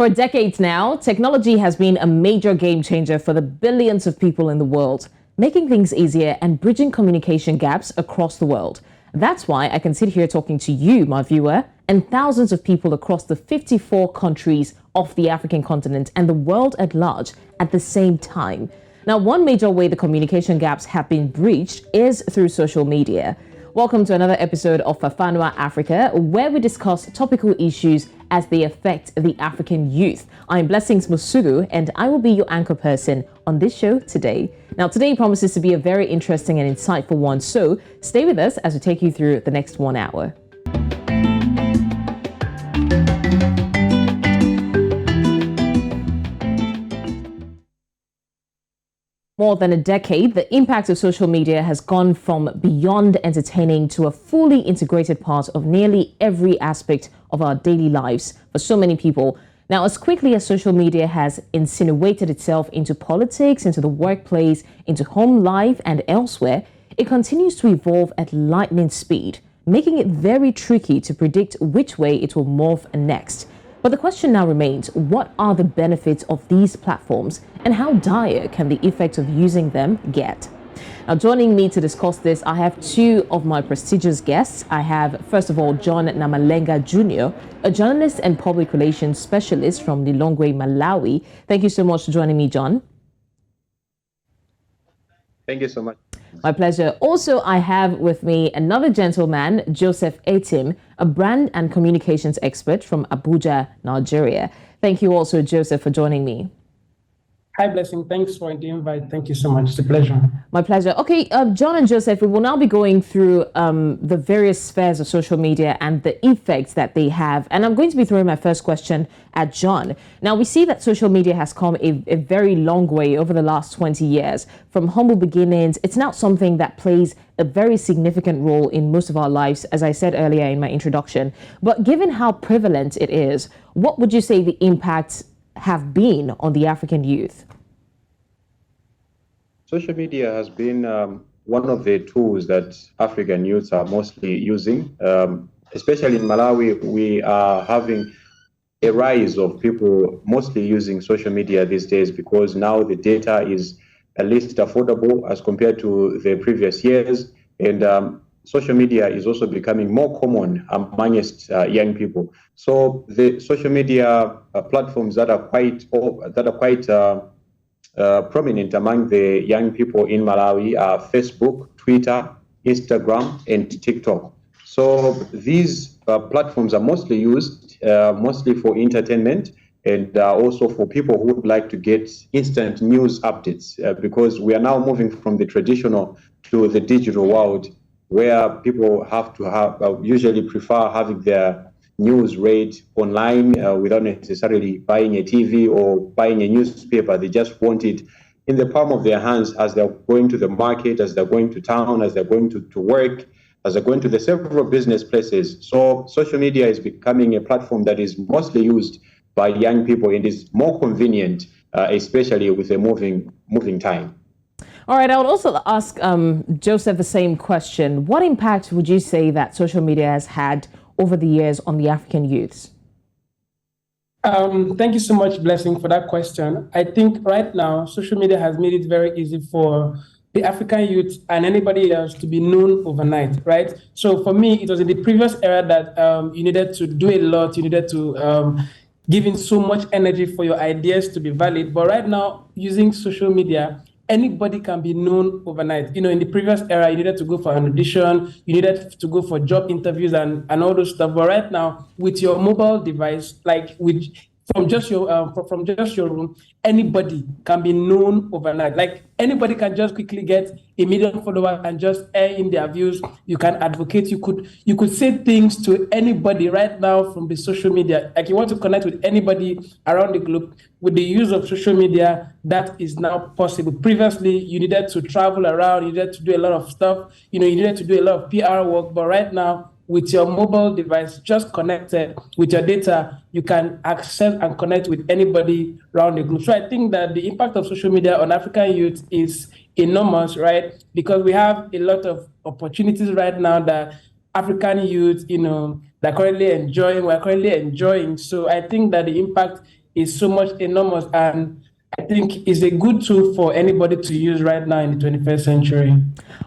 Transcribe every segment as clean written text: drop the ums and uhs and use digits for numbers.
For decades now, technology has been a major game changer for the billions of people in the world, making things easier and bridging communication gaps across the world. That's why I can sit here talking to you, my viewer, and thousands of people across the 54 countries of the African continent and the world at large at the same time. Now, one major way the communication gaps have been breached is through social media. Welcome to another episode of Fafanua Afrika, where we discuss topical issues as they affect the African youth. I'm Blessings Mosugu, and I will be your anchor person on this show today. Now, today promises to be a very interesting and insightful one, so stay with us as we take you through the next 1 hour. More than a decade, the impact of social media has gone from beyond entertaining to a fully integrated part of nearly every aspect of our daily lives for so many people. Now, as quickly as social media has insinuated itself into politics, into the workplace, into home life and elsewhere, it continues to evolve at lightning speed, making it very tricky to predict which way it will morph next. But the question now remains, what are the benefits of these platforms and how dire can the effects of using them get? Now, joining me to discuss this, I have two of my prestigious guests. I have, first of all, John Namalenga Jnr., a journalist and public relations specialist from Lilongwe, Malawi. Thank you so much for joining me, John. Thank you so much. My pleasure. Also, I have with me another gentleman, Joseph Etim, a brand and communications expert from Abuja, Nigeria. Thank you also, Joseph, for joining me. Hi, Blessing. Thanks for the invite. Thank you so much. It's a pleasure. My pleasure. Okay, John and Joseph, we will now be going through the various spheres of social media and the effects that they have. And I'm going to be throwing my first question at John. Now, we see that social media has come a very long way over the last 20 years. From humble beginnings, it's now something that plays a very significant role in most of our lives, as I said earlier in my introduction. But given how prevalent it is, what would you say the impacts have been on the African youth? Social media has been one of the tools that African youths are mostly using. Especially in Malawi, we are having a rise of people mostly using social media these days because now the data is at least affordable as compared to the previous years. And social media is also becoming more common amongst young people. So the social media platforms that are quite prominent among the young people in Malawi are Facebook, Twitter, Instagram, and TikTok. So these platforms are mostly used mostly for entertainment and also for people who would like to get instant news updates because we are now moving from the traditional to the digital world, where people have to usually prefer having their news read online without necessarily buying a TV or buying a newspaper. They just want it in the palm of their hands as they're going to the market, as they're going to town, as they're going to work, as they're going to the several business places. So social media is becoming a platform that is mostly used by young people and is more convenient, especially with a moving time. All right, I would also ask Joseph the same question. What impact would you say that social media has had over the years on the African youths? Thank you so much, Blessing, for that question. I think right now, social media has made it very easy for the African youth and anybody else to be known overnight, right? So for me, it was in the previous era that you needed to do a lot, you needed to give in so much energy for your ideas to be valid. But right now, using social media, anybody can be known overnight. You know, in the previous era, you needed to go for an audition, you needed to go for job interviews and all those stuff. But right now, with your mobile device, like from just your room, anybody can be known overnight. Like anybody can just quickly get 1 million followers and just air in their views. You can advocate. You could say things to anybody right now from the social media. Like you want to connect with anybody around the globe with the use of social media. That is now possible. Previously, you needed to travel around. You needed to do a lot of stuff. You know, you needed to do a lot of PR work. But right now, with your mobile device, just connected with your data, you can access and connect with anybody around the globe. So I think that the impact of social media on African youth is enormous, right? Because we have a lot of opportunities right now that African youth, you know, we're currently enjoying. So I think that the impact is so much enormous, and I think it's a good tool for anybody to use right now in the 21st century.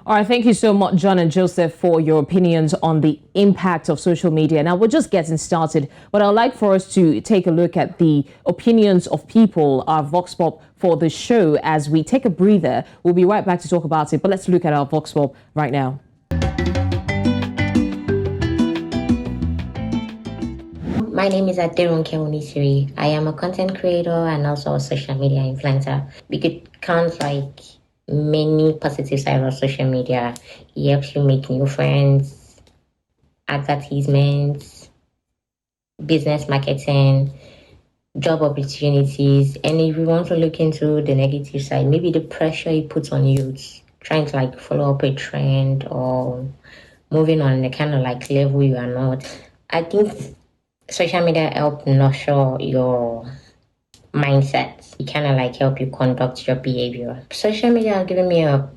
All right, thank you so much, John and Joseph, for your opinions on the impact of social media. Now, we're just getting started, but I'd like for us to take a look at the opinions of people, our Vox Pop, for the show as we take a breather. We'll be right back to talk about it, but let's look at our Vox Pop right now. My name is Adirunke Unisiri. I am a content creator and also a social media influencer. We could count like many positive sides of social media. It helps you make new friends, advertisements, business marketing, job opportunities. And if you want to look into the negative side, maybe the pressure it puts on youth, trying to like follow up a trend or moving on the kind of like level you are not. I think social media help nurture your mindset. It kind of like help you conduct your behavior. Social media has given me a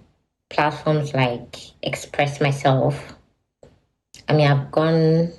platforms like express myself. I mean, I've gone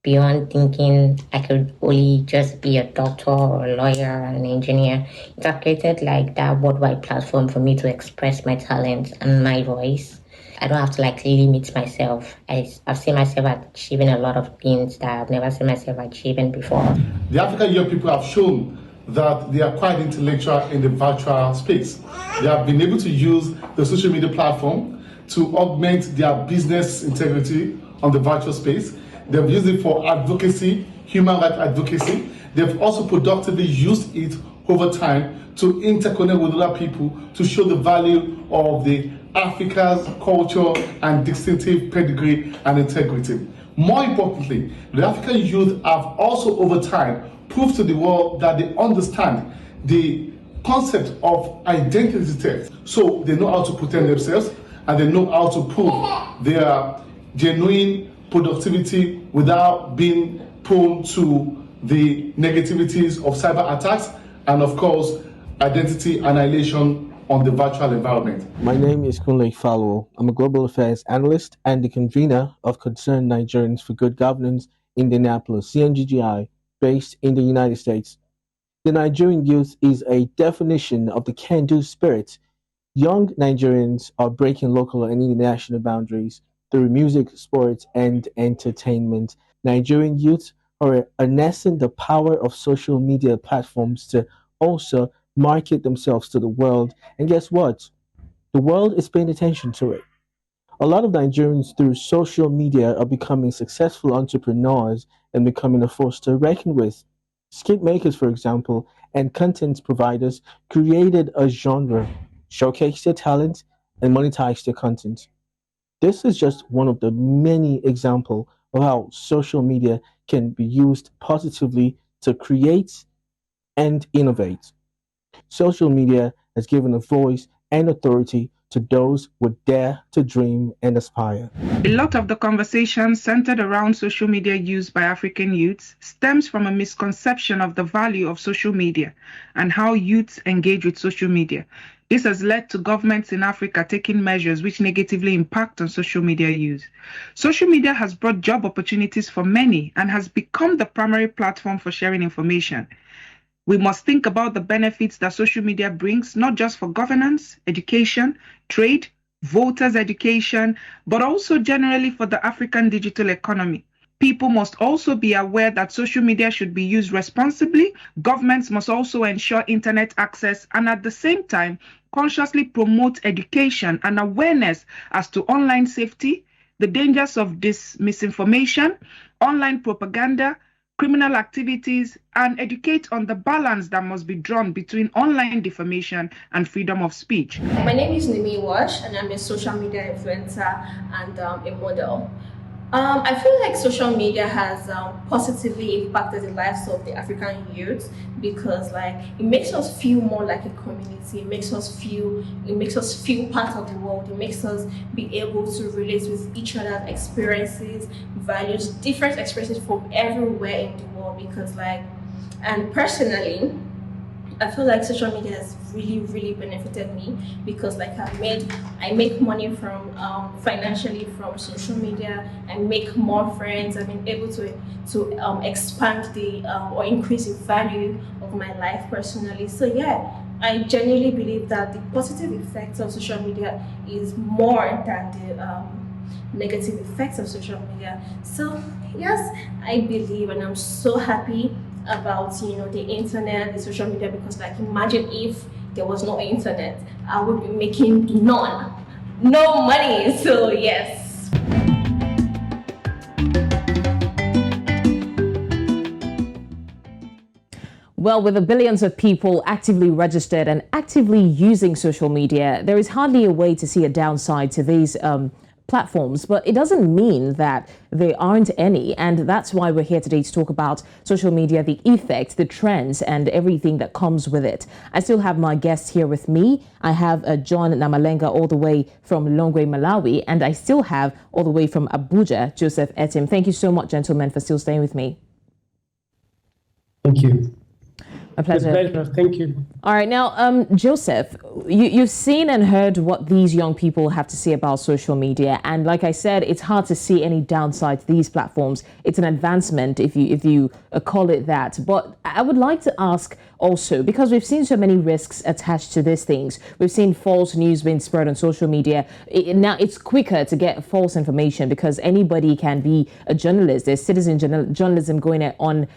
beyond thinking I could only just be a doctor or a lawyer or an engineer. It has created like that worldwide platform for me to express my talent and my voice. I don't have to like limit myself. I've seen myself achieving a lot of things that I've never seen myself achieving before. The African young people have shown that they are quite intellectual in the virtual space. They have been able to use the social media platform to augment their business integrity on the virtual space. They've used it for advocacy, human rights advocacy. They've also productively used it over time to interconnect with other people to show the value of the Africa's culture and distinctive pedigree and integrity. More importantly, the African youth have also over time proved to the world that they understand the concept of identity theft. So they know how to protect themselves and they know how to prove their genuine productivity without being prone to the negativities of cyber attacks and of course identity annihilation on the virtual environment. My name is Kunle Falwo. I'm a global affairs analyst and the convener of Concerned Nigerians for Good Governance Indianapolis, CNGGI, based in the United States. The Nigerian youth is a definition of the can-do spirit. Young Nigerians are breaking local and international boundaries through music, sports, and entertainment. Nigerian youth are harnessing the power of social media platforms to also market themselves to the world. And guess what? The world is paying attention to it. A lot of Nigerians through social media are becoming successful entrepreneurs and becoming a force to reckon with. Skit makers, for example, and content providers created a genre, showcased their talent, and monetized their content. This is just one of the many examples of how social media can be used positively to create and innovate. Social media has given a voice and authority to those who dare to dream and aspire. A lot of the conversation centered around social media use by African youths stems from a misconception of the value of social media and how youths engage with social media. This has led to governments in Africa taking measures which negatively impact on social media use. Social media has brought job opportunities for many and has become the primary platform for sharing information. We must think about the benefits that social media brings, not just for governance, education, trade, voters' education, but also generally for the African digital economy. People must also be aware that social media should be used responsibly. Governments must also ensure internet access and at the same time, consciously promote education and awareness as to online safety, the dangers of misinformation, online propaganda, criminal activities, and educate on the balance that must be drawn between online defamation and freedom of speech. My name is Nimi Wash, and I'm a social media influencer and a model. I feel like social media has positively impacted the lives of the African youth because like it makes us feel more like a community. It makes us feel part of the world. It makes us be able to relate with each other's experiences, values, different experiences from everywhere in the world because like, and personally, I feel like social media has really benefited me because like I make money from financially from social media. I make more friends. I've been able to expand the or increase the value of my life personally. So yeah, I genuinely believe that the positive effects of social media is more than the negative effects of social media. So yes, I believe and I'm so happy about the internet, the social media, because like imagine if there was no internet, I would be making no money. So yes. Well, with the billions of people actively registered and actively using social media, there is hardly a way to see a downside to these platforms, but it doesn't mean that there aren't any. And that's why we're here today to talk about social media, the effects, the trends, and everything that comes with it. I still have my guests here with me. I have John Namalenga all the way from Lilongwe, Malawi, and I still have all the way from Abuja, Joseph Etim. Thank you so much, gentlemen, for still staying with me. Thank you. A pleasure. It's a pleasure. Thank you. All right. Now, Joseph, you've seen and heard what these young people have to say about social media. And like I said, it's hard to see any downside to these platforms. It's an advancement, if you call it that. But I would like to ask also, because we've seen so many risks attached to these things. We've seen false news being spread on social media. Now it's quicker to get false information because anybody can be a journalist. There's citizen journalism going on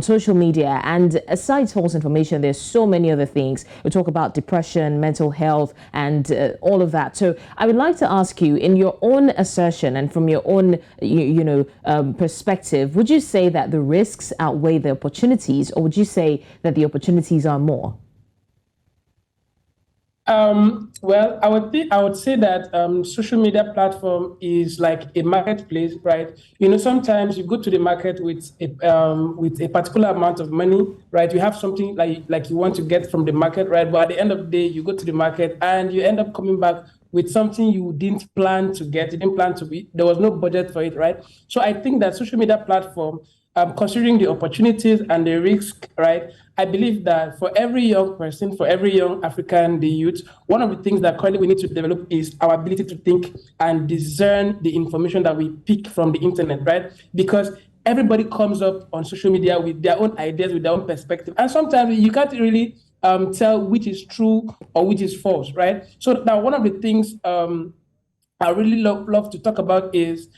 social media. And besides false information, there's so many other things. We talk about depression, mental health, and all of that. So I would like to ask you, in your own assertion and from your own, perspective, would you say that the risks outweigh the opportunities, or would you say that the opportunities are more? Well, I would say that social media platform is like a marketplace, right? Sometimes you go to the market with a particular amount of money, right? You have something like you want to get from the market, right? But at the end of the day, you go to the market and you end up coming back with something you didn't plan to get. You didn't plan to be. There was no budget for it, right? So I think that social media platform, considering the opportunities and the risk, right? I believe that for every young person, for every young African, the youth, one of the things that currently we need to develop is our ability to think and discern the information that we pick from the internet, right? Because everybody comes up on social media with their own ideas, with their own perspective. And sometimes you can't really tell which is true or which is false, right? So now one of the things I really love to talk about is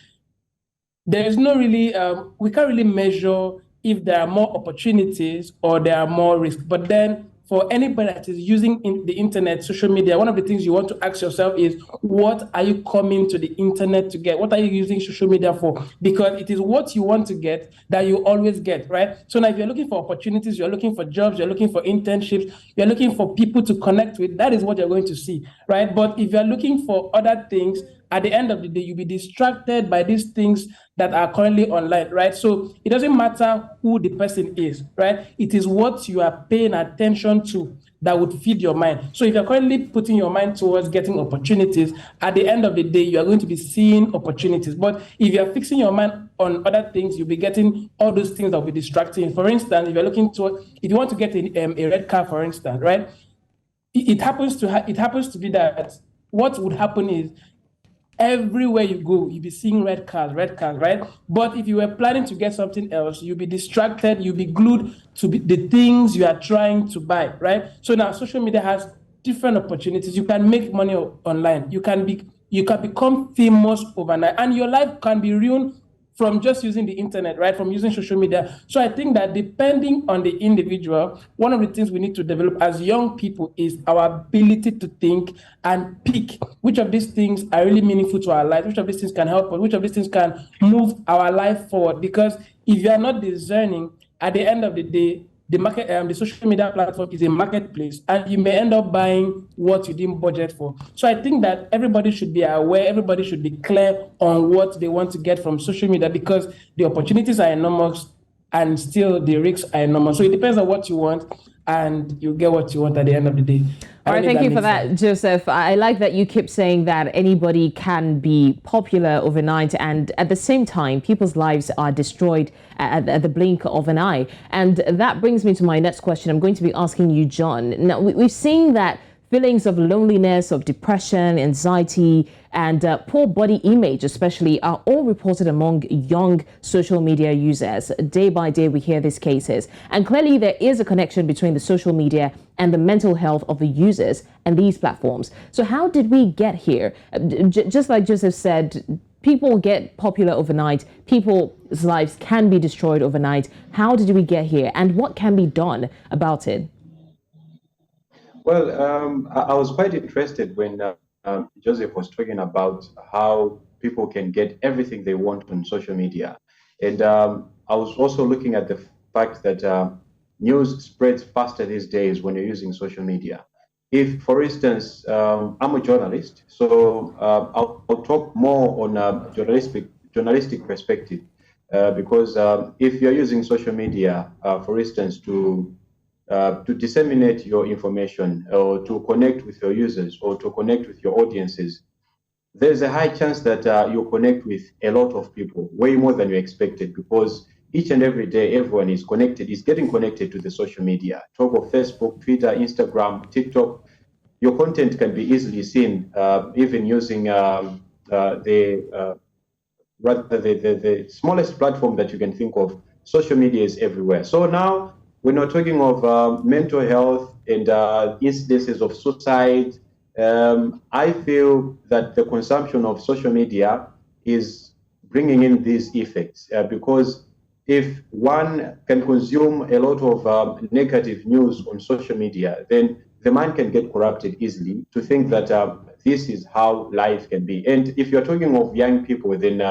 there is no really, we can't really measure if there are more opportunities or there are more risks. But then for anybody that is using the internet, social media, one of the things you want to ask yourself is, what are you coming to the internet to get? What are you using social media for? Because it is what you want to get that you always get, right? So now if you're looking for opportunities, you're looking for jobs, you're looking for internships, you're looking for people to connect with, that is what you're going to see, right? But if you're looking for other things, at the end of the day, you'll be distracted by these things that are currently online, right? So it doesn't matter who the person is, right? It is what you are paying attention to that would feed your mind. So if you're currently putting your mind towards getting opportunities, at the end of the day, you are going to be seeing opportunities. But if you're fixing your mind on other things, you'll be getting all those things that will be distracting. For instance, if you're looking to, if you want to get a red car, for instance, right? It happens to be that what would happen is, everywhere you go, you'll be seeing red cars, right? But if you were planning to get something else, you'll be distracted, you'll be glued to the things you are trying to buy, right? So now social media has different opportunities. You can make money online. You can become famous overnight, and your life can be ruined from just using the internet, right? From using social media. So I think that depending on the individual, one of the things we need to develop as young people is our ability to think and pick which of these things are really meaningful to our life, which of these things can help us, which of these things can move our life forward. Because if you are not discerning, at the end of the day, the social media platform is a marketplace, and you may end up buying what you didn't budget for. So I think that everybody should be aware, everybody should be clear on what they want to get from social media, because the opportunities are enormous and still the risks are enormous. So it depends on what you want. and you get what you want at the end of the day. All right, thank you for that, Joseph. I like that you keep saying that anybody can be popular overnight, and at the same time, people's lives are destroyed at the blink of an eye. And that brings me to my next question. I'm going to be asking you, John. Now, we've seen that feelings of loneliness, of depression, anxiety, and poor body image especially are all reported among young social media users. Day by day, we hear these cases. And clearly, there is a connection between the social media and the mental health of the users and these platforms. So how did we get here? Just like Joseph said, people get popular overnight. People's lives can be destroyed overnight. How did we get here? And what can be done about it? Well, I was quite interested when Joseph was talking about how people can get everything they want on social media. And I was also looking at the fact that news spreads faster these days when you're using social media. If, for instance, I'm a journalist, so I'll talk more on a journalistic perspective, because if you're using social media, for instance, to disseminate your information or to connect with your users or to connect with your audiences, there's a high chance that you connect with a lot of people, way more than you expected, because each and every day everyone is getting connected to the social media. Talk of Facebook, Twitter, Instagram, TikTok. Your content can be easily seen, even using the smallest platform that you can think of. Social media is everywhere. So now, when we're talking of mental health and incidences of suicide, I feel that the consumption of social media is bringing in these effects, because if one can consume a lot of negative news on social media, then the mind can get corrupted easily to think that this is how life can be. And if you're talking of young people, then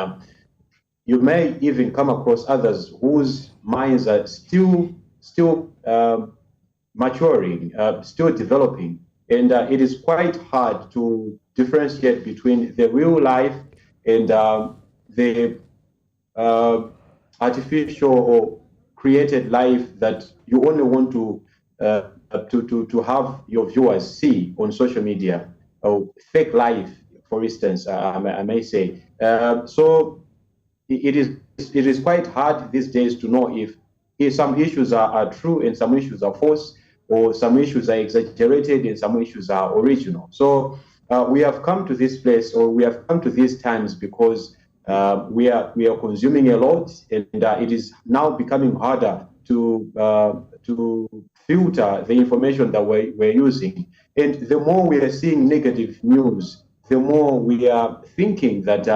you may even come across others whose minds are still maturing, still developing. And it is quite hard to differentiate between the real life and the artificial or created life that you only want to have your viewers see on social media, or fake life, for instance, I may say. So it is quite hard these days to know if some issues are true and some issues are false, or some issues are exaggerated and some issues are original. So we have come to this place, or we have come to these times because we are consuming a lot, and it is now becoming harder to filter the information that we're using. And the more we are seeing negative news, the more we are thinking that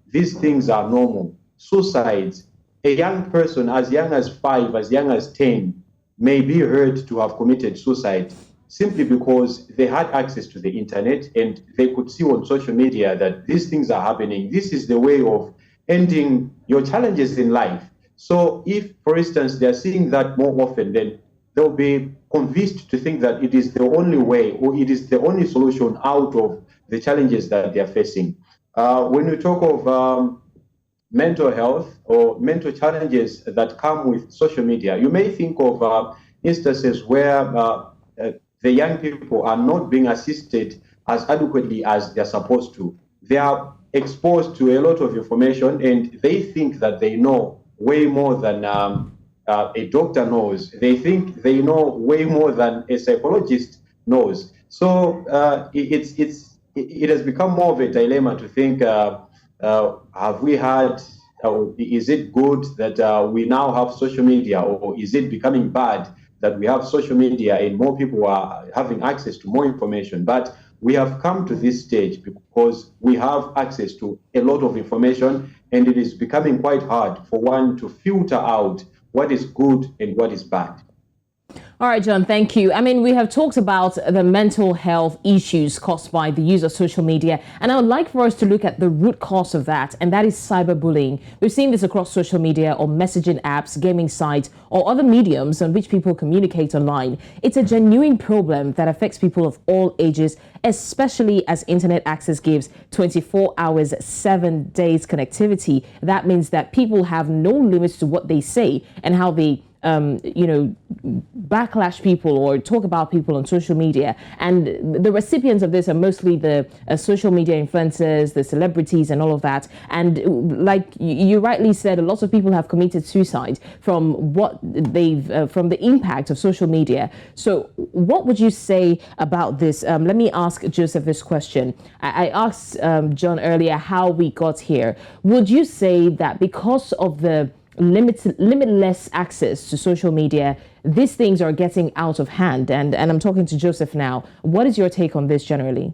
these things are normal. Suicides, a young person as young as 5, as young as 10, may be heard to have committed suicide simply because they had access to the internet and they could see on social media that these things are happening. This is the way of ending your challenges in life. So if, for instance, they're seeing that more often, then they'll be convinced to think that it is the only way, or it is the only solution out of the challenges that they're facing. When we talk of mental health or mental challenges that come with social media, you may think of instances where the young people are not being assisted as adequately as they're supposed to. They are exposed to a lot of information and they think that they know way more than a doctor knows. They think they know way more than a psychologist knows. So it has become more of a dilemma to think, have we had, is it good that we now have social media, or is it becoming bad that we have social media and more people are having access to more information? But we have come to this stage because we have access to a lot of information, and it is becoming quite hard for one to filter out what is good and what is bad. All right, John, thank you. I mean, we have talked about the mental health issues caused by the use of social media, and I would like for us to look at the root cause of that, and that is cyberbullying. We've seen this across social media or messaging apps, gaming sites, or other mediums on which people communicate online. It's a genuine problem that affects people of all ages, especially as internet access gives 24 hours, 7 days connectivity. That means that people have no limits to what they say and how they backlash people or talk about people on social media. And the recipients of this are mostly the social media influencers, the celebrities and all of that. And like you rightly said, a lot of people have committed suicide from what from the impact of social media. So what would you say about this? Let me ask Joseph this question. I asked John earlier how we got here. Would you say that because of the limitless access to social media, these things are getting out of hand? And I'm talking to Joseph now. What is your take on this generally?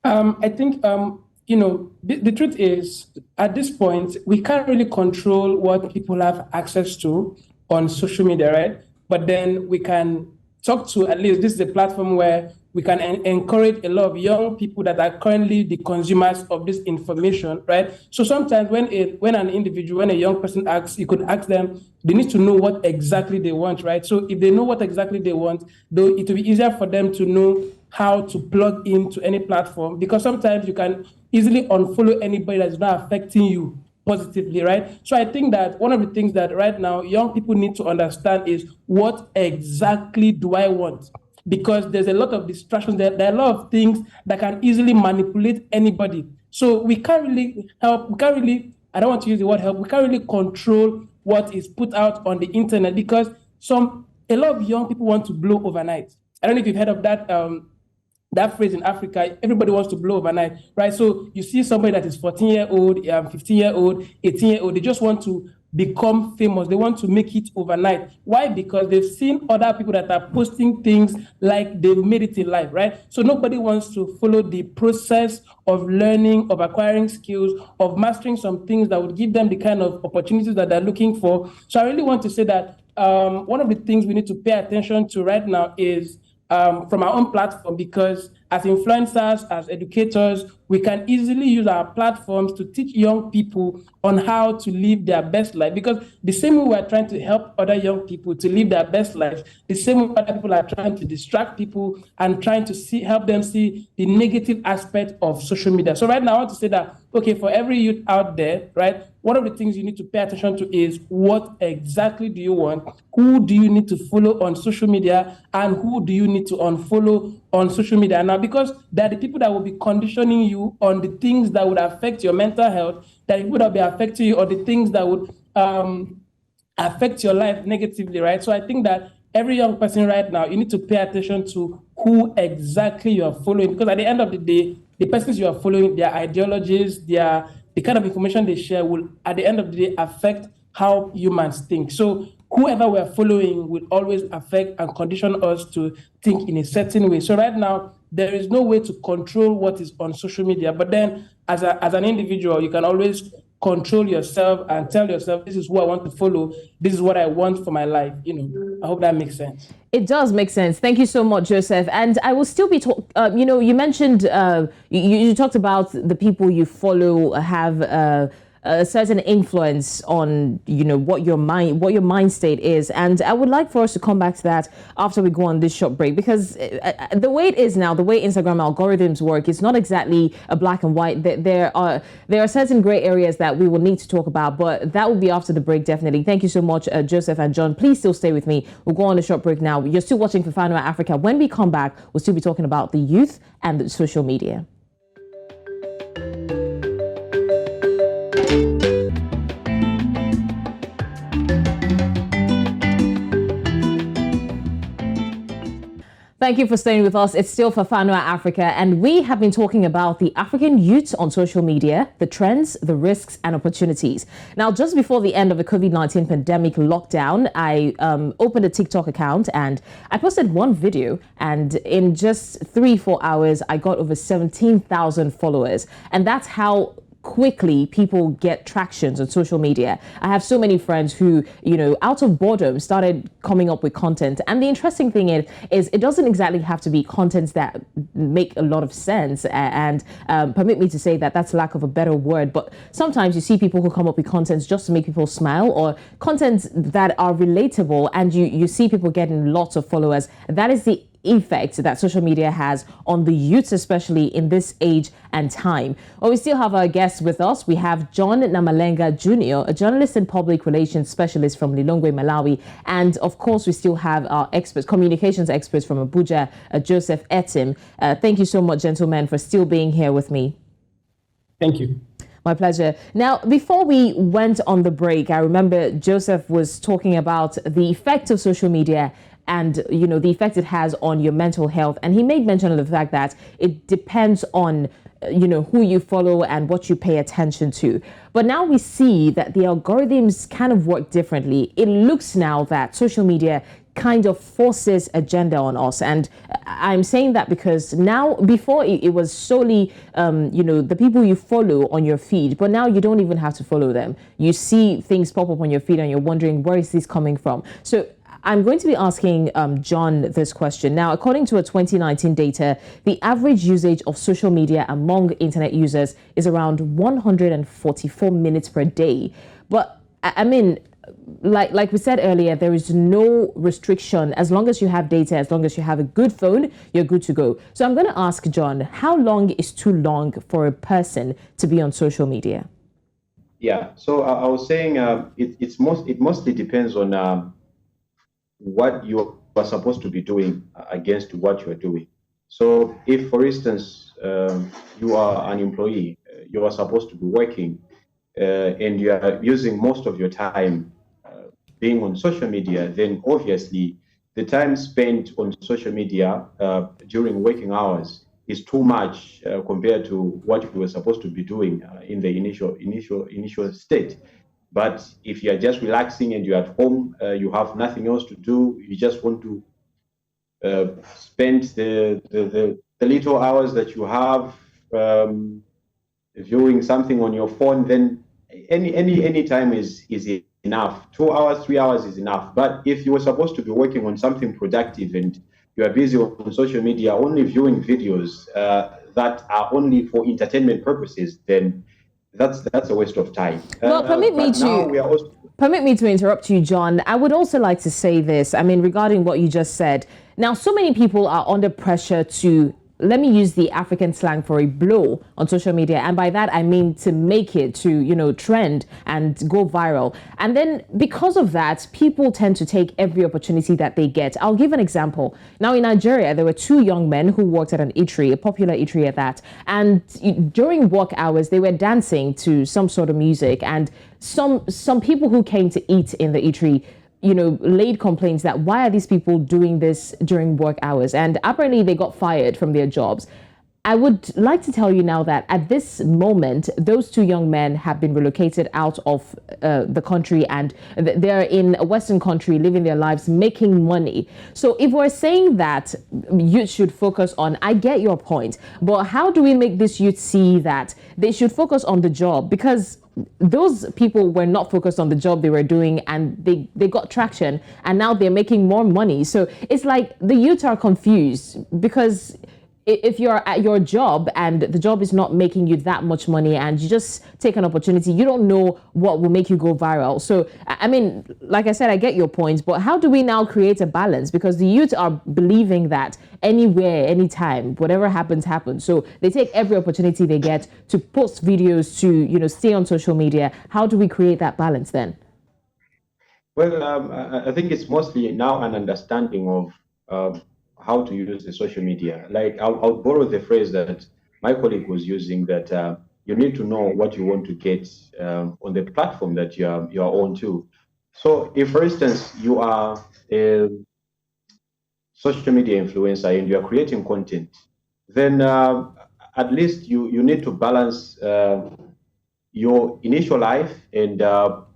I think, the truth is, at this point, we can't really control what people have access to on social media, right? But then we can talk to, at least this is a platform where we can encourage a lot of young people that are currently the consumers of this information, right? So sometimes when a young person asks, you could ask them, they need to know what exactly they want, right? So if they know what exactly they want, though, it will be easier for them to know how to plug into any platform, because sometimes you can easily unfollow anybody that's not affecting you positively, right? So I think that one of the things that right now young people need to understand is, what exactly do I want? Because there's a lot of distractions. There are a lot of things that can easily manipulate anybody. So we can't really help. I don't want to use the word help. We can't really control what is put out on the internet, because a lot of young people want to blow overnight. I don't know if you've heard of that phrase in Africa. Everybody wants to blow overnight, right? So you see somebody that is 14-year-old, 15-year-old, 18-year-old, they just want to become famous. They want to make it overnight. Why? Because they've seen other people that are posting things like they've made it in life, right? So nobody wants to follow the process of learning, of acquiring skills, of mastering some things that would give them the kind of opportunities that they're looking for. So I really want to say that one of the things we need to pay attention to right now is from our own platform, because as influencers, as educators, we can easily use our platforms to teach young people on how to live their best life. Because the same way we're trying to help other young people to live their best life, the same way other people are trying to distract people and trying to help them see the negative aspect of social media. So right now I want to say that, okay, for every youth out there, right, one of the things you need to pay attention to is, what exactly do you want? Who do you need to follow on social media? And who do you need to unfollow on social media? Now, because they're the people that will be conditioning you on the things that would affect your mental health, that it would be affecting you, or the things that would affect your life negatively, right? So I think that every young person right now, you need to pay attention to who exactly you are following, because at the end of the day, the persons you are following, their ideologies, the kind of information they share will, at the end of the day, affect how humans think. So whoever we're following will always affect and condition us to think in a certain way. So right now, there is no way to control what is on social media. But then as an individual, you can always control yourself and tell yourself, this is who I want to follow. This is what I want for my life. I hope that makes sense. It does make sense. Thank you so much, Joseph. And I will still be you mentioned, you talked about the people you follow have a certain influence on what your mind state is, and I would like for us to come back to that after we go on this short break, because the way it is now, the way Instagram algorithms work, it's not exactly a black and white. There are certain gray areas that we will need to talk about, but that will be after the break, definitely. Thank you so much, Joseph and John. Please still stay with me. We'll go on a short break now. You're still watching Fafanua Afrika. When we come back, we'll still be talking about the youth and the social media. Thank you for staying with us. It's still Fafanua Afrika, and we have been talking about the African youth on social media, the trends, the risks, and opportunities. Now, just before the end of the COVID-19 pandemic lockdown, I opened a TikTok account and I posted one video, and in just 3-4 hours, I got over 17,000 followers. And that's how quickly people get tractions on social media. I have so many friends who, out of boredom started coming up with content. And the interesting thing is it doesn't exactly have to be contents that make a lot of sense. And permit me to say that that's lack of a better word. But sometimes you see people who come up with contents just to make people smile, or contents that are relatable, and you see people getting lots of followers. That is the effect that social media has on the youths, especially in this age and time. Well, we still have our guests with us. We have John Namalenga Jnr., a journalist and public relations specialist from Lilongwe, Malawi. And of course, we still have our experts, communications experts from Abuja, Joseph Etim. Thank you so much, gentlemen, for still being here with me. Thank you. My pleasure. Now, before we went on the break, I remember Joseph was talking about the effect of social media and, you know, the effect it has on your mental health. And he made mention of the fact that it depends on, you know, who you follow and what you pay attention to. But now we see that the algorithms kind of work differently. It looks now that social media kind of forces agenda on us. And I'm saying that because now, before it was solely, you know, the people you follow on your feed, but now you don't even have to follow them. You see things pop up on your feed and you're wondering, where is this coming from? So I'm going to be asking John this question. Now, according to a 2019 data, the average usage of social media among internet users is around 144 minutes per day. But I mean, like we said earlier, there is no restriction. As long as you have data, as long as you have a good phone, you're good to go. So I'm going to ask John, how long is too long for a person to be on social media? Yeah, so I was saying it mostly depends on what you are supposed to be doing against what you are doing. So if, for instance, you are an employee, you are supposed to be working, and you are using most of your time being on social media, then obviously the time spent on social media during working hours is too much compared to what you were supposed to be doing in the initial state. But if you are just relaxing and you're at home, you have nothing else to do, you just want to spend the little hours that you have viewing something on your phone, then any time is enough. 2 hours, 3 hours is enough. But if you were supposed to be working on something productive and you are busy on social media only viewing videos that are only for entertainment purposes, then that's a waste of time. Well, permit me to interrupt you, John. I would also like to say this. I mean, regarding what you just said. Now, so many people are under pressure to, let me use the African slang for a blow on social media. And by that, I mean to make it, to, you know, trend and go viral. And then because of that, people tend to take every opportunity that they get. I'll give an example. Now, in Nigeria, there were two young men who worked at an eatery, a popular eatery at that. And during work hours, they were dancing to some sort of music. And some people who came to eat in the eatery, you know, laid complaints that why are these people doing this during work hours? And apparently they got fired from their jobs. I would like to tell you now that at this moment, those two young men have been relocated out of the country, and they're in a Western country living their lives, making money. So if we're saying that youth should focus on, I get your point, but how do we make this youth see that they should focus on the job? Because those people were not focused on the job they were doing, and they got traction, and now they're making more money. So it's like the youth are confused, because if you're at your job and the job is not making you that much money and you just take an opportunity, you don't know what will make you go viral. So, I mean, like I said, I get your point, but how do we now create a balance? Because the youth are believing that anywhere, anytime, whatever happens, happens. So they take every opportunity they get to post videos, to, you know, stay on social media. How do we create that balance then? Well, I think it's mostly now an understanding of how to use the social media. Like I'll borrow the phrase that my colleague was using, that you need to know what you want to get on the platform that you are on to. So if, for instance, you are a social media influencer and you are creating content, then at least you need to balance your initial life and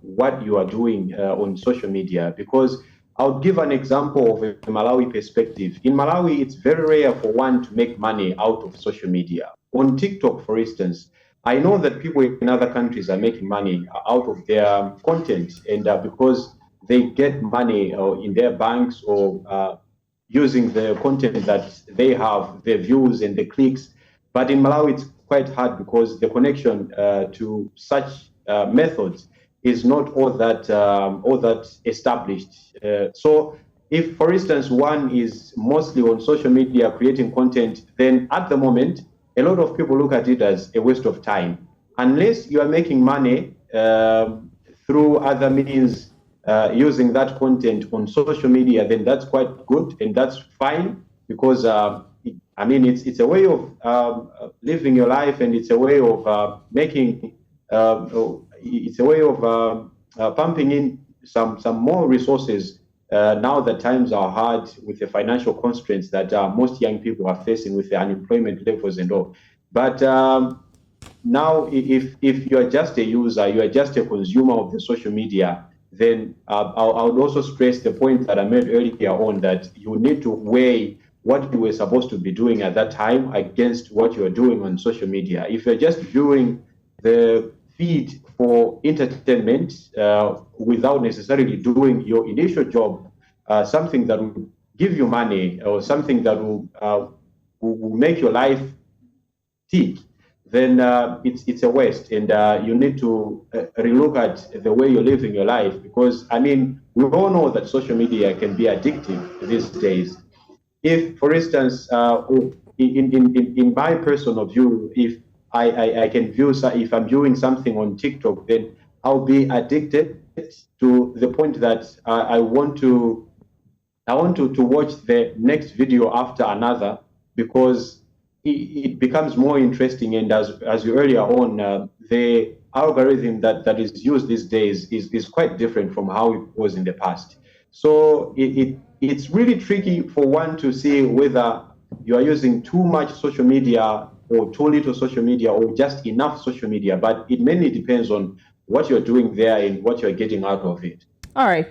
what you are doing on social media. Because I'll give an example of a Malawi perspective. In Malawi, it's very rare for one to make money out of social media. On TikTok, for instance, I know that people in other countries are making money out of their content, and because they get money in their banks or using the content that they have, the views and the clicks. But in Malawi, it's quite hard because the connection to such methods is not all that established. So if, for instance, one is mostly on social media creating content, then at the moment, a lot of people look at it as a waste of time. Unless you are making money through other means, using that content on social media, then that's quite good and that's fine, because I mean, it's a way of living your life, and it's a way of making, it's a way of pumping in some more resources now that times are hard with the financial constraints that most young people are facing with the unemployment levels and all. But now, if you are just a user, you are just a consumer of the social media, then I would also stress the point that I made earlier on, that you need to weigh what you were supposed to be doing at that time against what you are doing on social media. If you're just viewing the feed for entertainment without necessarily doing your initial job, something that will give you money or something that will make your life tick, then it's a waste, and you need to relook at the way you're living your life, because I mean, we all know that social media can be addictive these days. If, for instance, in my personal view, if I can view, if I'm viewing something on TikTok, then I'll be addicted to the point that I want to watch the next video after another, because it becomes more interesting. And as you earlier on, the algorithm that is used these days is quite different from how it was in the past. So it's really tricky for one to see whether you are using too much social media or too little social media or just enough social media. But it mainly depends on what you're doing there and what you're getting out of it. All right.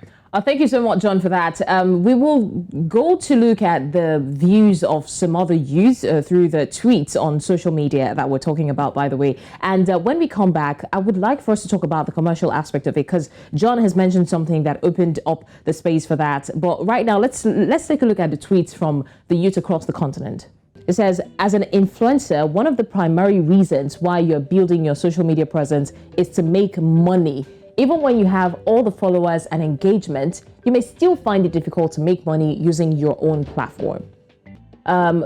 Thank you so much, John, for that. We will go to look at the views of some other youth through the tweets on social media that we're talking about, by the way. And when we come back, I would like for us to talk about the commercial aspect of it, because John has mentioned something that opened up the space for that. But right now, let's take a look at the tweets from the youth across the continent. It says, as an influencer, one of the primary reasons why you're building your social media presence is to make money. Even when you have all the followers and engagement, you may still find it difficult to make money using your own platform.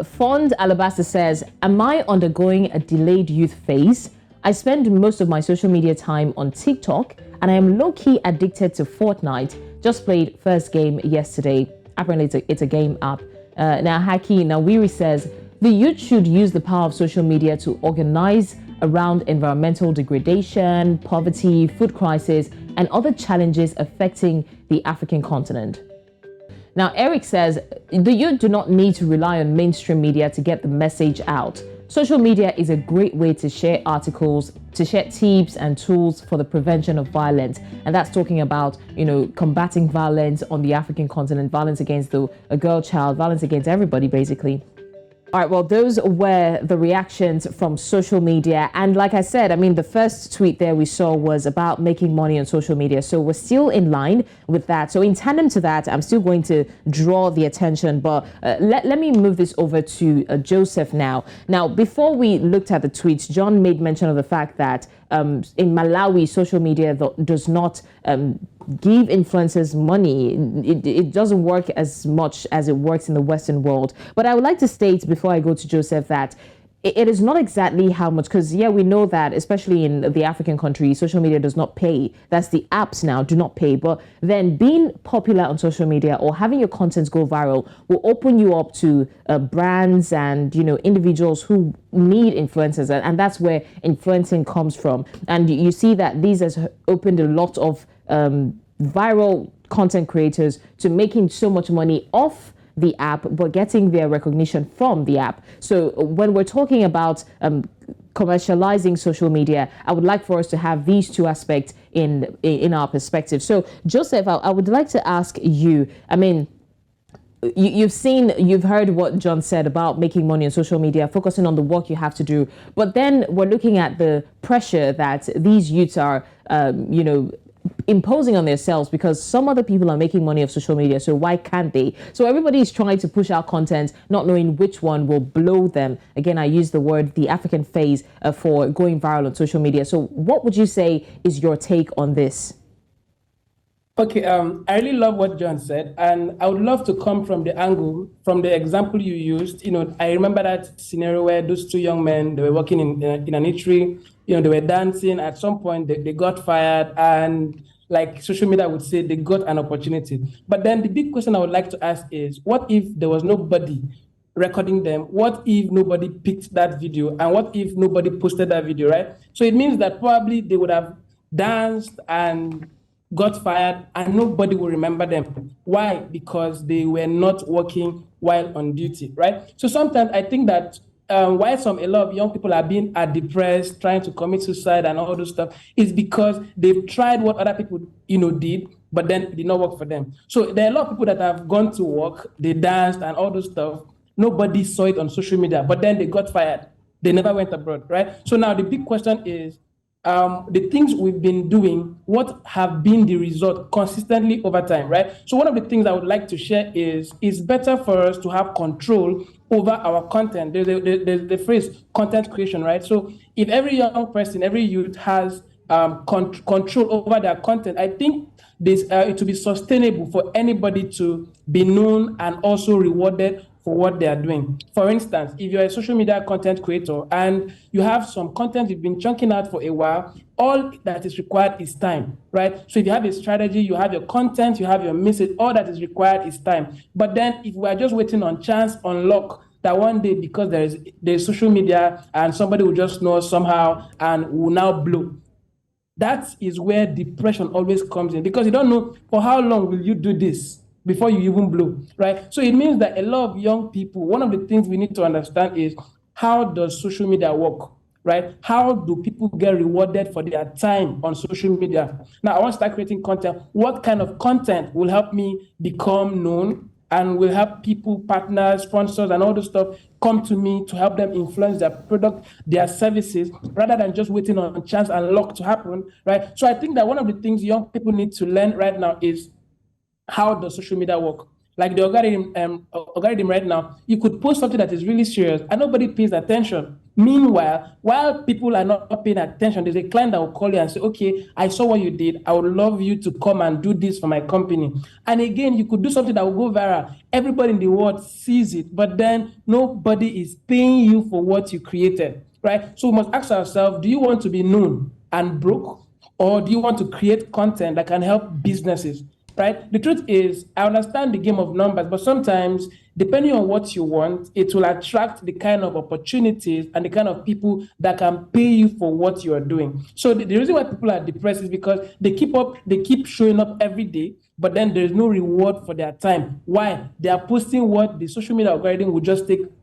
Fond Alabaster says, am I undergoing a delayed youth phase? I spend most of my social media time on TikTok, and I am low-key addicted to Fortnite. Just played first game yesterday. Apparently it's a game app. Now Haki Nawiri says, the youth should use the power of social media to organize around environmental degradation, poverty, food crisis, and other challenges affecting the African continent. Now, Eric says, the youth do not need to rely on mainstream media to get the message out. Social media is a great way to share articles, to share tips and tools for the prevention of violence. And that's talking about, combating violence on the African continent, violence against a girl child, violence against everybody, basically. All right, well, those were the reactions from social media. And like I said, I mean, the first tweet there we saw was about making money on social media. So we're still in line with that. So in tandem to that, I'm still going to draw the attention. But let me move this over to Joseph now. Now, before we looked at the tweets, John made mention of the fact that in Malawi, social media does not give influencers money. It doesn't work as much as it works in the Western world. But I would like to state before I go to Joseph that it is not exactly how much, because we know that especially in the African countries, social media does not pay. That's the apps now do not pay. But then being popular on social media or having your content go viral will open you up to brands and individuals who need influencers, and that's where influencing comes from. And you see that these has opened a lot of viral content creators to making so much money off the app, but getting their recognition from the app. So when we're talking about commercializing social media, I would like for us to have these two aspects in our perspective. So Joseph, I would like to ask you, I mean, you've heard what John said about making money on social media, focusing on the work you have to do. But then we're looking at the pressure that these youths are, imposing on themselves, because some other people are making money off social media, so why can't they? So everybody is trying to push out content, not knowing which one will blow them. Again, I use the word the African phase for going viral on social media. So what would you say is your take on this? Okay, I really love what John said, and I would love to come from the angle, from the example you used. I remember that scenario where those two young men, they were working in an eatery. They were dancing. At some point, they got fired, and like social media would say, they got an opportunity. But then the big question I would like to ask is, what if there was nobody recording them? What if nobody picked that video, and what if nobody posted that video, right? So it means that probably they would have danced and got fired and nobody will remember them. Why? Because they were not working while on duty, right? So sometimes I think that why a lot of young people are depressed, trying to commit suicide and all those stuff, is because they've tried what other people did, but then it did not work for them. So there are a lot of people that have gone to work, they danced and all those stuff. Nobody saw it on social media, but then they got fired. They never went abroad, right? So now the big question is, the things we've been doing, what have been the result consistently over time, right? So one of the things I would like to share is, it's better for us to have control over our content. There's the phrase content creation, right? So if every young person, every youth has control over their content, I think it will be sustainable for anybody to be known and also rewarded for what they are doing. For instance, if you're a social media content creator and you have some content you've been chunking out for a while, all that is required is time, right? So if you have a strategy, you have your content, you have your message, all that is required is time. But then if we are just waiting on chance, on luck, that one day, because there's social media and somebody will just know somehow and will now blow, that is where depression always comes in, because you don't know for how long will you do this before you even blow, right? So it means that a lot of young people, one of the things we need to understand is, how does social media work, right? How do people get rewarded for their time on social media? Now, I want to start creating content. What kind of content will help me become known and will help people, partners, sponsors, and all this stuff come to me to help them influence their product, their services, rather than just waiting on chance and luck to happen, right? So I think that one of the things young people need to learn right now is, how does social media work? Like the algorithm right now, you could post something that is really serious and nobody pays attention. Meanwhile, while people are not paying attention, there's a client that will call you and say, okay, I saw what you did. I would love you to come and do this for my company. And again, you could do something that will go viral. Everybody in the world sees it, but then nobody is paying you for what you created, right? So we must ask ourselves, do you want to be known and broke? Or do you want to create content that can help businesses? Right? The truth is, I understand the game of numbers, but sometimes, depending on what you want, it will attract the kind of opportunities and the kind of people that can pay you for what you are doing. So the reason why people are depressed is because they keep showing up every day, but then there's no reward for their time. Why? They are posting what the social media algorithm will just take it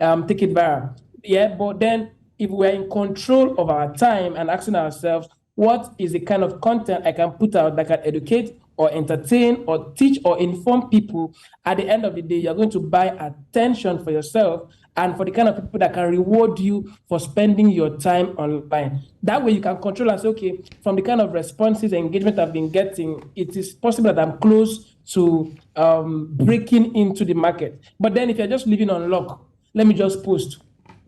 viral. Yeah, but then if we're in control of our time and asking ourselves, what is the kind of content I can put out that can educate or entertain or teach or inform people, at the end of the day, you're going to buy attention for yourself and for the kind of people that can reward you for spending your time online. That way you can control and say, okay, from the kind of responses and engagement I've been getting, it is possible that I'm close to breaking into the market. But then if you're just living on luck, let me just post.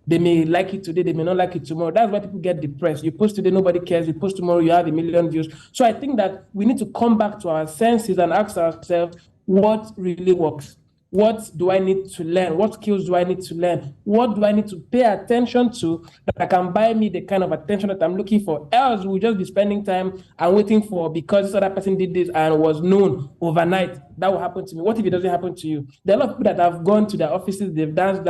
They may like it today, they may not like it tomorrow. That's why people get depressed. You post today, nobody cares. You post tomorrow, you have 1 million views. So I think that we need to come back to our senses and ask ourselves, what really works? What do I need to learn? What skills do I need to learn? What do I need to pay attention to that can buy me the kind of attention that I'm looking for? Else we'll just be spending time and waiting for, because this other person did this and was known overnight, that will happen to me. What if it doesn't happen to you? There are a lot of people that have gone to their offices, they've danced,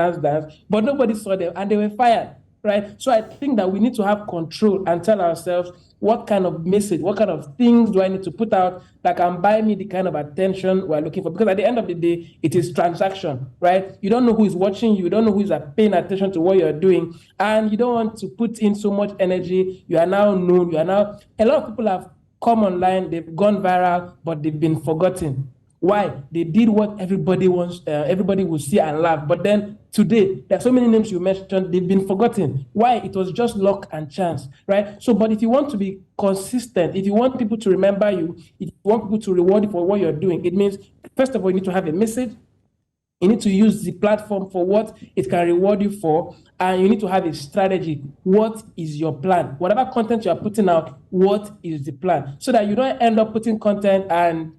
but nobody saw them and they were fired, right? So I think that we need to have control and tell ourselves, what kind of message, what kind of things do I need to put out that can buy me the kind of attention we're looking for? Because at the end of the day, it is transaction, right? You don't know who is watching you, don't know who is paying attention to what you're doing, and you don't want to put in so much energy. You are now known, a lot of people have come online, they've gone viral, but they've been forgotten. Why? They did what everybody wants, everybody will see and laugh. But then today, there are so many names you mentioned, they've been forgotten. Why? It was just luck and chance, right? So, but if you want to be consistent, if you want people to remember you, if you want people to reward you for what you're doing, it means, first of all, you need to have a message. You need to use the platform for what it can reward you for, and you need to have a strategy. What is your plan? Whatever content you are putting out, what is the plan? So that you don't end up putting content and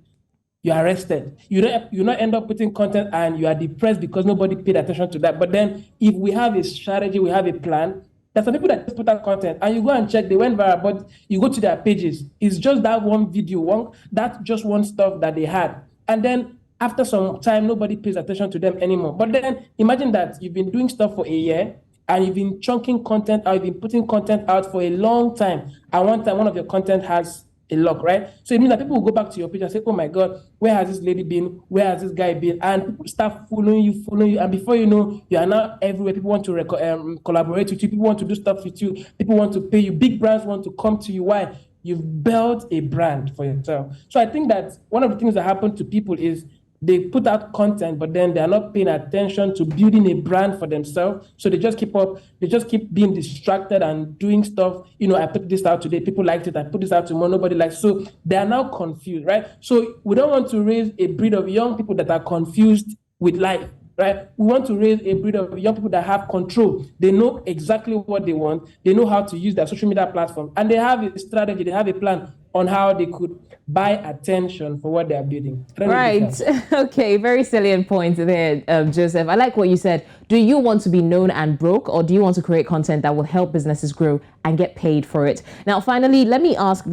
you are arrested. You not end up putting content and you are depressed because nobody paid attention to that. But then if we have a strategy, we have a plan, there's some people that just put out content and you go and check, they went viral, but you go to their pages. It's just that one video, just one stuff that they had. And then after some time, nobody pays attention to them anymore. But then imagine that you've been doing stuff for a year and you've been chunking content out, you've been putting content out for a long time. And one time, one of your content has a lock, right? So it means that people will go back to your page and say, oh my God, where has this lady been? Where has this guy been? And people start following you. And before you know, you are now everywhere. People want to collaborate with you. People want to do stuff with you. People want to pay you. Big brands want to come to you. Why? You've built a brand for yourself. So I think that one of the things that happen to people is they put out content, but then they are not paying attention to building a brand for themselves. So they just keep being distracted and doing stuff. I put this out today, people liked it. I put this out tomorrow, nobody likes it. So they are now confused, right? So we don't want to raise a breed of young people that are confused with life, right? We want to raise a breed of young people that have control. They know exactly what they want. They know how to use their social media platform. And they have a strategy, they have a plan on how they could buy attention for what they are building. Right. Okay. Very salient point there, Joseph. I like what you said. Do you want to be known and broke, or do you want to create content that will help businesses grow and get paid for it? Now, finally, let me ask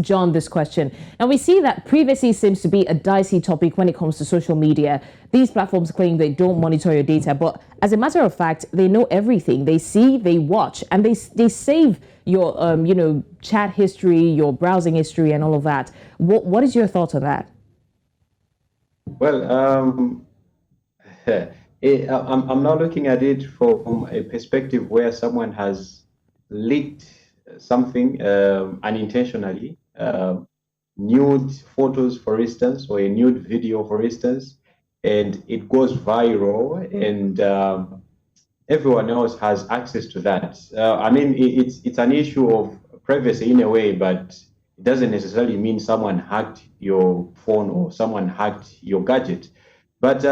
John this question. Now, we see that privacy seems to be a dicey topic when it comes to social media. These platforms claim they don't monitor your data, but as a matter of fact, they know everything. They see, they watch, and they save your chat history, your browsing history, and all of that. What is your thought on that? Well, I'm now looking at it from a perspective where someone has leaked something unintentionally, nude photos, for instance, or a nude video, for instance, and it goes viral, and everyone else has access to that. I mean, it's an issue of privacy in a way, but it doesn't necessarily mean someone hacked your phone or someone hacked your gadget. But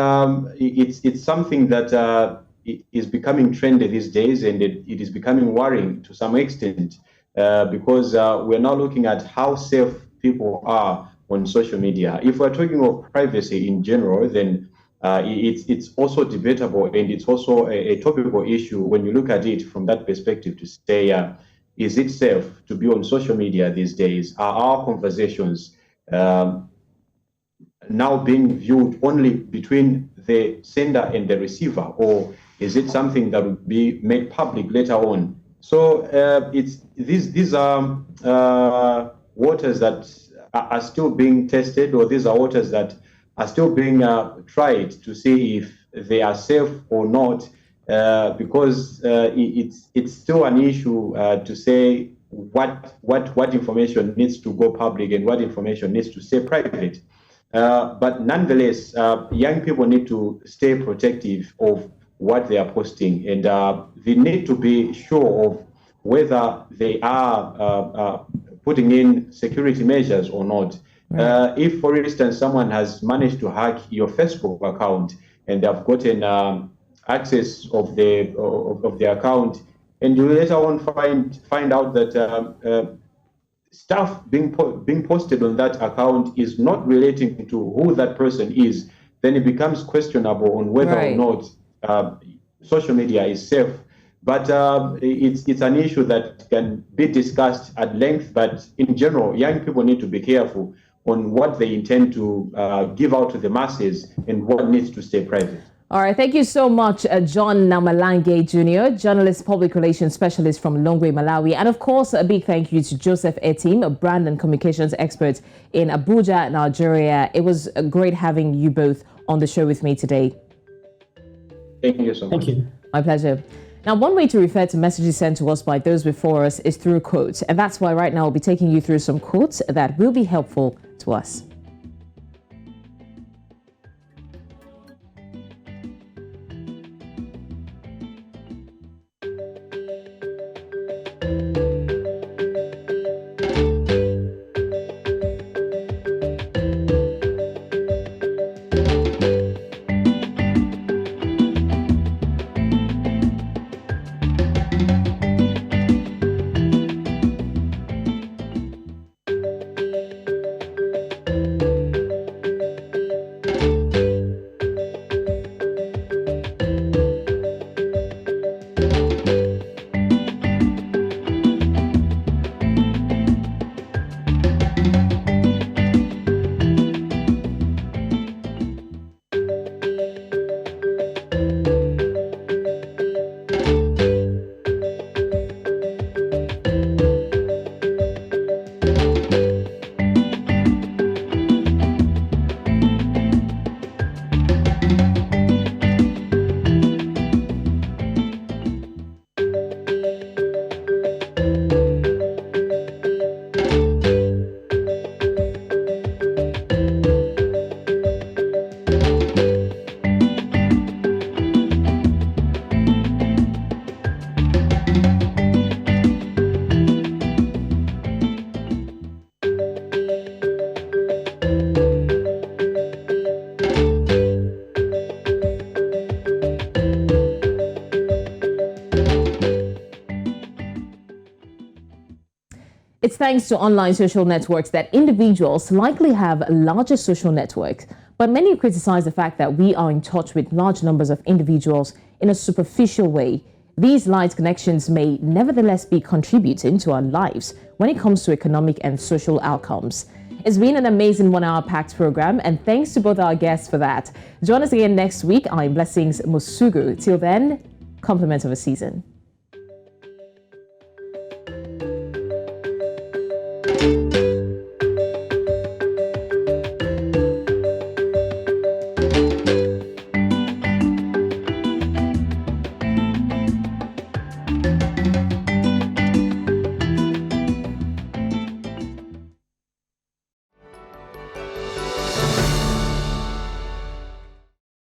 it's something that is becoming trendy these days, and it is becoming worrying to some extent because we're now looking at how safe people are on social media. If we're talking of privacy in general, then it's also debatable, and it's also a topical issue when you look at it from that perspective to say, is it safe to be on social media these days? Are our conversations now being viewed only between the sender and the receiver, or is it something that will be made public later on? So these are waters that are still being tested, or these are waters that are still being tried to see if they are safe or not, because it's still an issue to say what information needs to go public and what information needs to stay private. But nonetheless, young people need to stay protective of what they are posting, and they need to be sure of whether they are putting in security measures or not. Right. If, for instance, someone has managed to hack your Facebook account and they've gotten access of the account, and you later on find out that stuff being posted on that account is not relating to who that person is, then it becomes questionable on whether right. or not social media is safe. But it's an issue that can be discussed at length. But in general, young people need to be careful on what they intend to give out to the masses and what needs to stay private. All right. Thank you so much, John Namalenga Jnr., journalist, public relations specialist from Lilongwe, Malawi. And of course, a big thank you to Joseph Etim, a brand and communications expert in Abuja, Nigeria. It was great having you both on the show with me today. Thank you so much. Thank you. My pleasure. Now, one way to refer to messages sent to us by those before us is through quotes. And that's why right now I'll be taking you through some quotes that will be helpful to us. It's thanks to online social networks that individuals likely have larger social networks. But many criticize the fact that we are in touch with large numbers of individuals in a superficial way. These light connections may nevertheless be contributing to our lives when it comes to economic and social outcomes. It's been an amazing 1 hour packed program, and thanks to both our guests for that. Join us again next week. I'm Blessings Mosugu. Till then, compliments of a season.